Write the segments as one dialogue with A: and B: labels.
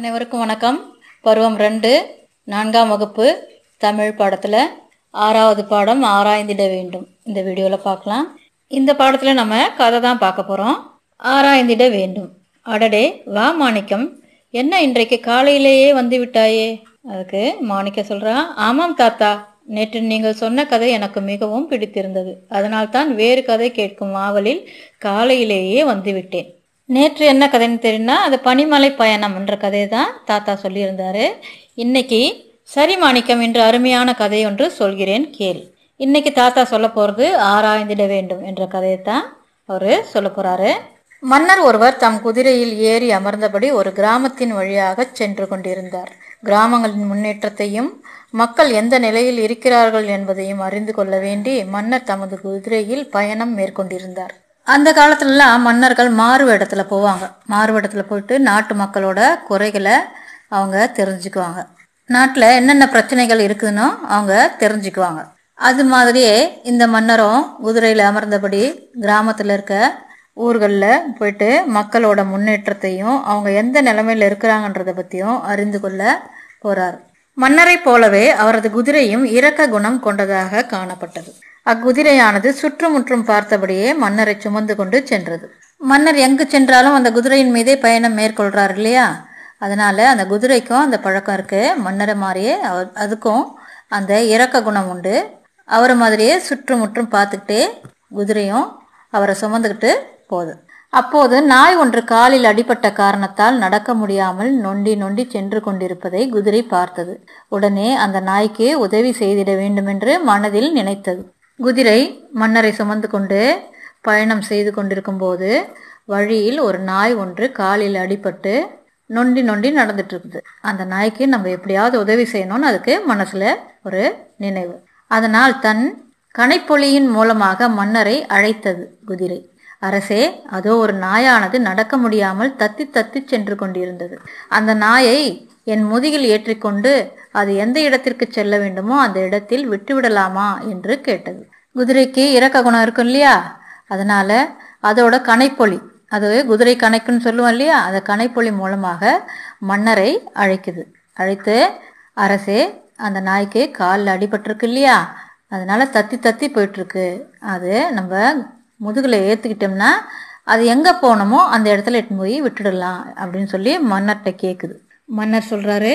A: அனைவருக்கும் வணக்கம். பருவம் 2 4ஆம் வகுப்பு தமிழ் பாடத்தில் 6வது பாடம் ஆராய்ந்திட வேண்டும். இந்த வீடியோவில் பார்க்கலாம். இந்த பாடத்தில் நம்ம கதை தான் பார்க்க போகிறோம். ஆராய்ந்திட வேண்டும். அடடே வா மாணிக்கம், என்ன இன்றைக்கு காலையிலேயே வந்து விட்டாயே? அதுக்கு மாணிக்கம் சொல்கிறான், ஆமாம் தாத்தா, நேற்று நீங்கள் சொன்ன கதை எனக்கு மிகவும் பிடித்திருந்தது. அதனால்தான் வேறு கதை கேட்கும் ஆவலில் காலையிலேயே வந்து விட்டேன். நேற்று என்ன கதைன்னு தெரியும்னா, அது பனிமலை பயணம் என்ற கதையை தான் தாத்தா சொல்லியிருந்தாரு. இன்னைக்கு சரி மாணிக்கம், இன்று அருமையான கதை ஒன்று சொல்கிறேன் கேள். இன்னைக்கு தாத்தா சொல்ல போகிறது ஆராய்ந்திட வேண்டும் என்ற கதையை தான் அவர் சொல்ல போகிறாரு. மன்னர் ஒருவர் தம் குதிரையில் ஏறி அமர்ந்தபடி ஒரு கிராமத்தின் வழியாக சென்று கொண்டிருந்தார். கிராமங்களின் முன்னேற்றத்தையும் மக்கள் எந்த நிலையில் இருக்கிறார்கள் என்பதையும் அறிந்து கொள்ள வேண்டி மன்னர் தமது குதிரையில் பயணம் மேற்கொண்டிருந்தார். அந்த காலத்துலலாம் மன்னர்கள் மாறுவேடத்தில் போவாங்க. மாறுவேடத்தில் போயிட்டு நாட்டு மக்களோட குறைகளை அவங்க தெரிஞ்சுக்குவாங்க. நாட்டில் என்னென்ன பிரச்சனைகள் இருக்குதுன்னு அவங்க தெரிஞ்சுக்குவாங்க. அது மாதிரியே இந்த மன்னரும் குதிரையில் அமர்ந்தபடி கிராமத்தில் இருக்க ஊர்களில் போயிட்டு மக்களோட முன்னேற்றத்தையும் அவங்க எந்த நிலைமையில் இருக்கிறாங்கன்றதை பற்றியும் அறிந்து கொள்ள போகிறார். மன்னரை போலவே அவரது குதிரையும் இரக்க குணம் கொண்டதாக காணப்பட்டது. அக்குதிரையானது சுற்றுமுற்றும் பார்த்தபடியே மன்னரை சுமந்து கொண்டு சென்றது. மன்னர் எங்கு சென்றாலும் அந்த குதிரையின் மீதே பயணம் மேற்கொள்றாரு இல்லையா? அதனால அந்த குதிரைக்கும் அந்த பழக்கம் இருக்கு. மன்னரை மாதிரியே அதுக்கும் அந்த இரக்க குணம் உண்டு. அவரை மாதிரியே சுற்றுமுற்றும் பார்த்துக்கிட்டே குதிரையும் அவரை சுமந்துக்கிட்டு போகுது. அப்போது நாய் ஒன்று காலில் அடிபட்ட காரணத்தால் நடக்க முடியாமல் நொண்டி நொண்டி சென்று கொண்டிருப்பதை குதிரை பார்த்தது. உடனே அந்த நாய்க்கு உதவி செய்திட வேண்டுமென்று மனதில் நினைத்தது. குதிரை மன்னரை சுமந்து கொண்டு பயணம் செய்து கொண்டிருக்கும் போது வழியில் ஒரு நாய் ஒன்று காலில் அடிபட்டு நொண்டி நொண்டி நடந்துட்டு இருக்குது. அந்த நாய்க்கு நம்ம எப்படியாவது உதவி செய்யணும்னு அதுக்கு மனசுல ஒரு நினைவு. அதனால் தன் கணைப்பொலியின் மூலமாக மன்னரை அழைத்தது குதிரை. அரசே, அதோ ஒரு நாயானது நடக்க முடியாமல் தத்தி தத்தி சென்று கொண்டிருந்தது. அந்த நாயை என் முதுகில் ஏற்றிக்கொண்டு அது எந்த இடத்திற்கு செல்ல வேண்டுமோ அந்த இடத்தில் விட்டுவிடலாமா என்று கேட்டது. குதிரைக்கு இரக்க குணம் இருக்கும் இல்லையா? அதனால அதோட கணைப்பொலி, அது குதிரை கணைக்குன்னு சொல்லுவோம் இல்லையா, அந்த கணைப்பொலி மூலமாக மன்னரை அழைக்குது. அழைத்து, அரசே, அந்த நாய்க்கு காலில் அடிபட்டிருக்கு இல்லையா, அதனால தத்தி தத்தி போயிட்டுருக்கு. அது நம்ம முதுகில் ஏற்றுக்கிட்டோம்னா அது எங்கே போகணுமோ அந்த இடத்துல எட்டு போய் விட்டுடலாம் அப்படின்னு சொல்லி மன்னர்கிட்ட கேட்குது. மன்னர் சொல்கிறாரு,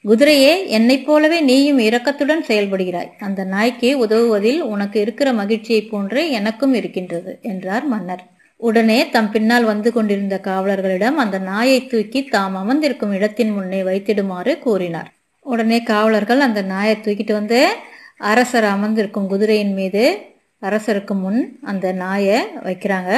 A: குதிரையே, என்னை போலவே நீயும் இரக்கத்துடன் செயல்படுகிறாய். அந்த நாய்க்கு உதவுவதில் உனக்கு இருக்கிற மகிழ்ச்சியை போன்று எனக்கும் இருக்கின்றது என்றார் மன்னர். உடனே தம் பின்னால் வந்து கொண்டிருந்த காவலர்களிடம் அந்த நாயை தூக்கி தாம் அமர்ந்திருக்கும் இடத்தின் முன்னே வைத்திடுமாறு கூறினார். உடனே காவலர்கள் அந்த நாயை தூக்கிட்டு வந்து அரசர் அமர்ந்திருக்கும் குதிரையின் மீது அரசருக்கு முன் அந்த நாயை வைக்கிறாங்க.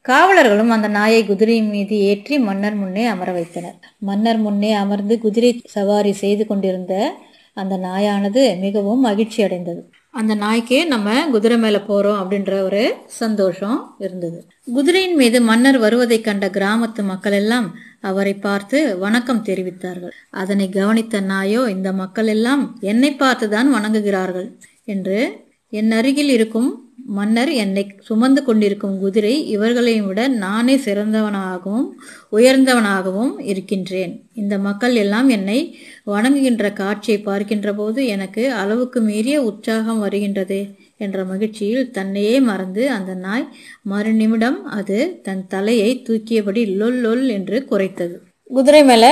A: காவலர்களும் அந்த நாயை குதிரையின் மீது ஏற்றி மன்னர் முன்னே அமர வைத்தனர். மன்னர் முன்னே அமர்ந்து குதிரை சவாரி செய்து கொண்டிருந்த அந்த நாயானது மிகவும் மகிழ்ச்சி அடைந்தது. அந்த நாய்க்கு நம்ம குதிரை மேல போறோம் அப்படின்ற ஒரு சந்தோஷம் இருந்தது. குதிரையின் மீது மன்னர் வருவதை கண்ட கிராமத்து மக்கள் எல்லாம் அவரை பார்த்து வணக்கம் தெரிவித்தார்கள். அதனை கவனித்த நாயோ, இந்த மக்கள் எல்லாம் என்னை பார்த்துதான் வணங்குகிறார்கள் என்று, என் அருகில் இருக்கும் மன்னர் என்னை சுமந்து கொண்டிருக்கும் குதிரை இவர்களையும் விட நானே சிறந்தவனாகவும் உயர்ந்தவனாகவும் இருக்கின்றேன். இந்த மக்கள் எல்லாம் என்னை வணங்குகின்ற காட்சியை பார்க்கின்ற போது எனக்கு அளவுக்கு மீறிய உற்சாகம் வருகின்றதே என்ற மகிழ்ச்சியில் தன்னையே மறந்து அந்த நாய் மறுநிமிடம் அது தன் தலையை தூக்கியபடி லொல் லொல் என்று குரைத்தது. குதிரை மேல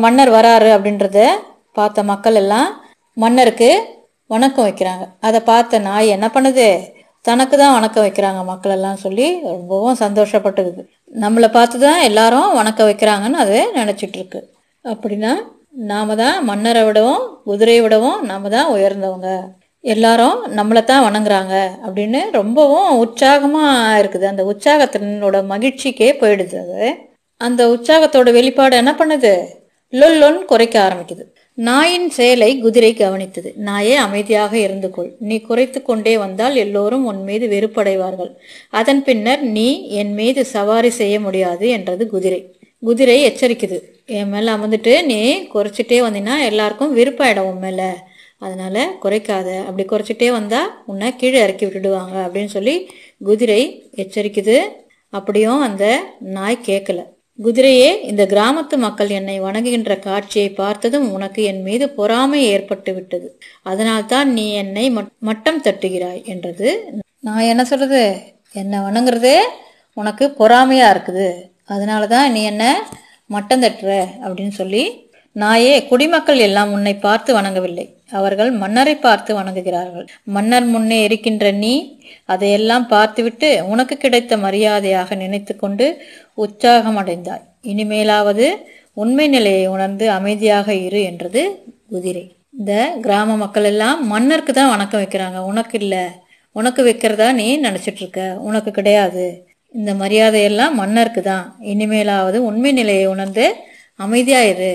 A: மன்னர் வராரு அப்படின்றத பார்த்த மக்கள் எல்லாம் மன்னருக்கு வணக்கம் வைக்கிறாங்க. அதை பார்த்த நாய் என்ன பண்ணுது, தனக்கு தான் வணக்கம் வைக்கிறாங்க மக்கள் எல்லாம் சொல்லி ரொம்பவும் சந்தோஷப்பட்டுக்குது. நம்மளை பார்த்து தான் எல்லாரும் வணக்கம் வைக்கிறாங்கன்னு அது நினச்சிட்டு இருக்கு. அப்படின்னா நாம தான் மன்னரை விடவும் குதிரையை விடவும் நாம தான் உயர்ந்தவங்க, எல்லாரும் நம்மளை தான் வணங்குறாங்க அப்படின்னு ரொம்பவும் உற்சாகமாக இருக்குது. அந்த உற்சாகத்தினோட மகிழ்ச்சிக்கே போயிடுது. அது அந்த உற்சாகத்தோட வெளிப்பாடு என்ன பண்ணுது, லொல்லொன்னு குறைக்க ஆரம்பிக்குது. நாயின் செயலை குதிரை கவனித்தது. நாயே, அமைதியாக இருந்து கொள். நீ குறைத்து கொண்டே வந்தால் எல்லோரும் உன் மீது வெறுப்படைவார்கள். அதன் பின்னர் நீ என் மீது சவாரி செய்ய முடியாது என்றது குதிரை. குதிரை எச்சரிக்குது, என் மேல அமர்ந்துட்டு நீ குறைச்சிட்டே வந்தீங்கன்னா எல்லாருக்கும் விருப்பாயிடும் உன் மேல, அதனால குறைக்காத. அப்படி குறைச்சிட்டே வந்தா உன்னை கீழே இறக்கி விட்டுடுவாங்க அப்படின்னு சொல்லி குதிரை எச்சரிக்குது. அப்படியும் அந்த நாய் கேட்கல. குதிரையே, இந்த கிராமத்து மக்கள் என்னை வணங்குகின்ற காட்சியை பார்த்ததும் உனக்கு என் மீது பொறாமை ஏற்பட்டு விட்டது. அதனால்தான் நீ என்னை மட்டம் தட்டுகிறாய் என்றது. நான் என்ன சொல்றது, என்னை வணங்குறது உனக்கு பொறாமையா இருக்குது, அதனாலதான் நீ என்ன மட்டம் தட்டுற அப்படின்னு சொல்லி, நாயே, குடிமக்கள் எல்லாம் உன்னை பார்த்து வணங்கவில்லை, அவர்கள் மன்னரை பார்த்து வணங்குகிறார்கள். மன்னர் முன்னே இருக்கின்ற நீ அதையெல்லாம் பார்த்துவிட்டு உனக்கு கிடைத்த மரியாதையாக நினைத்து கொண்டு உற்சாகம் அடைந்தாய். இனிமேலாவது உண்மை நிலையை உணர்ந்து அமைதியாக இரு என்றது குதிரை. இந்த கிராம மக்கள் எல்லாம் மன்னருக்கு தான் வணக்கம் வைக்கிறாங்க, உனக்கு இல்லை. உனக்கு வைக்கிறதா நீ நினைச்சிட்டு இருக்க, உனக்கு கிடையாது. இந்த மரியாதையெல்லாம் மன்னருக்கு தான். இனிமேலாவது உண்மை நிலையை உணர்ந்து அமைதியாயிரு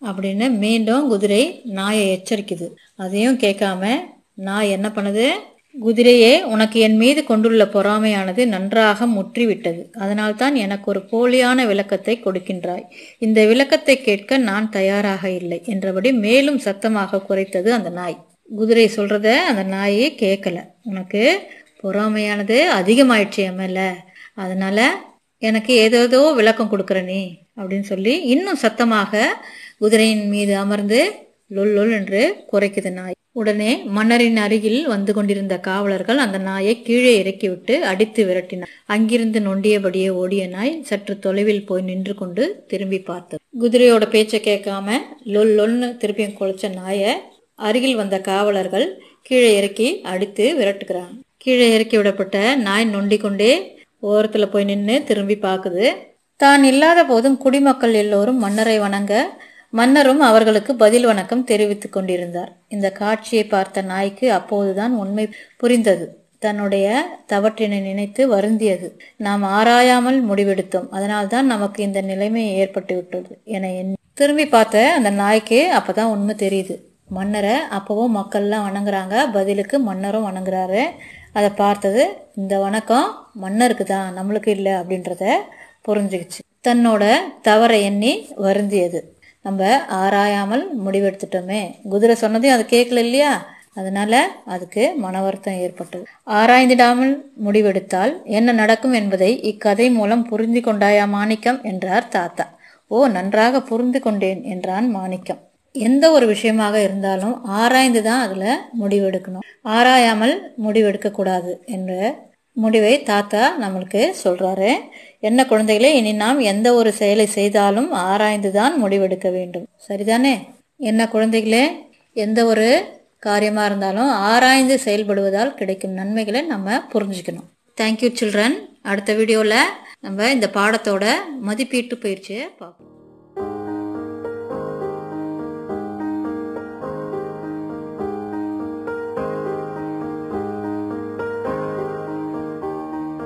A: அப்படின்னு மீண்டும் குதிரை நாயை எச்சரிக்குது. அதையும் கேட்காம நாய் என்ன பண்ணுது, குதிரையே, உனக்கு என் மீது கொண்டுள்ள பொறாமையானது நன்றாக முற்றிவிட்டது. அதனால்தான் எனக்கு ஒரு போலியான விளக்கத்தை கொடுக்கின்றாய். இந்த விளக்கத்தை கேட்க நான் தயாராக இல்லை என்றபடி மேலும் சத்தமாக குறைத்தது அந்த நாய். குதிரை சொல்றத அந்த நாயே கேட்கல. உனக்கு பொறாமையானது அதிகமாயிடுச்சு எம்எல்ல, அதனால எனக்கு ஏதேதோ விளக்கம் கொடுக்குற நீ அப்படின்னு சொல்லி இன்னும் சத்தமாக குதிரையின் மீது அமர்ந்து லொல் லொல் என்று குறைக்குது நாய். உடனே மன்னரின் அருகில் வந்து கொண்டிருந்த காவலர்கள் அந்த நாயை கீழே இறக்கிவிட்டு அடித்து விரட்டினார். அங்கிருந்து நொண்டியபடியே ஓடிய நாய் சற்று தொலைவில் போய் நின்று கொண்டு திரும்பி பார்த்தது. குதிரையோட பேச்சை கேட்காம லொல் லொல்னு திருப்பியும் குலைச்ச நாயை அருகில் வந்த காவலர்கள் கீழே இறக்கி அடித்து விரட்டுக்கிறாங்க. கீழே இறக்கி விடப்பட்ட நாய் நொண்டி கொண்டே ஓரத்துல போய் நின்று திரும்பி பார்க்குது. தான் இல்லாத போதும் குடிமக்கள் எல்லோரும் மன்னரை வணங்க, மன்னரும் அவர்களுக்கு பதில் வணக்கம் தெரிவித்துக் கொண்டிருந்தார். இந்த காட்சியை பார்த்த நாய்க்கு அப்போதுதான் உண்மை புரிந்தது. தன்னுடைய தவற்றினை நினைத்து வருந்தியது. நாம் ஆராயாமல் முடிவெடுத்தோம், அதனால்தான் நமக்கு இந்த நிலைமை ஏற்பட்டு விட்டது என திரும்பி பார்த்த அந்த நாய்க்கு அப்பதான் உண்மை தெரியுது. மன்னரை அப்பவும் மக்கள்லாம் வணங்குறாங்க, பதிலுக்கு மன்னரும் வணங்குறாரு. அதை பார்த்தது இந்த வணக்கம் மன்னருக்கு தான், நம்மளுக்கு இல்லை அப்படின்றத புரிஞ்சுக்கிச்சு. தன்னோட தவறை எண்ணி வருந்தியது. நம்ம ஆராயாமல் முடிவெடுத்துட்டோமே, குதிரை சொன்னதையும் அது கேட்கல இல்லையா, அதனால அதுக்கு மன வருத்தம் ஏற்பட்டது. ஆராய்ந்திடாமல் முடிவெடுத்தால் என்ன நடக்கும் என்பதை இக்கதை மூலம் புரிந்து கொண்டாயா மாணிக்கம் என்றார் தாத்தா. ஓ, நன்றாக புரிந்து கொண்டேன் என்றான் மாணிக்கம். எந்த ஒரு விஷயமாக இருந்தாலும் ஆராய்ந்து தான் அதுல முடிவெடுக்கணும், ஆராயாமல் முடிவெடுக்க கூடாது என்ற முடிவை தாத்தா நம்மளுக்கு சொல்றாரு. என்ன குழந்தைகளே, இனி நாம் எந்த ஒரு செயலை செய்தாலும் ஆராய்ந்துதான் முடிவெடுக்க வேண்டும், சரிதானே? என்ன குழந்தைகளே, எந்த ஒரு காரியமா இருந்தாலும் ஆராய்ந்து செயல்படுவதால் கிடைக்கும் நன்மைகளை நம்ம புரிஞ்சுக்கணும். Thank you children. அடுத்த வீடியோல நம்ம இந்த பாடத்தோட மதிப்பீட்டு பயிற்சியை பார்ப்போம்.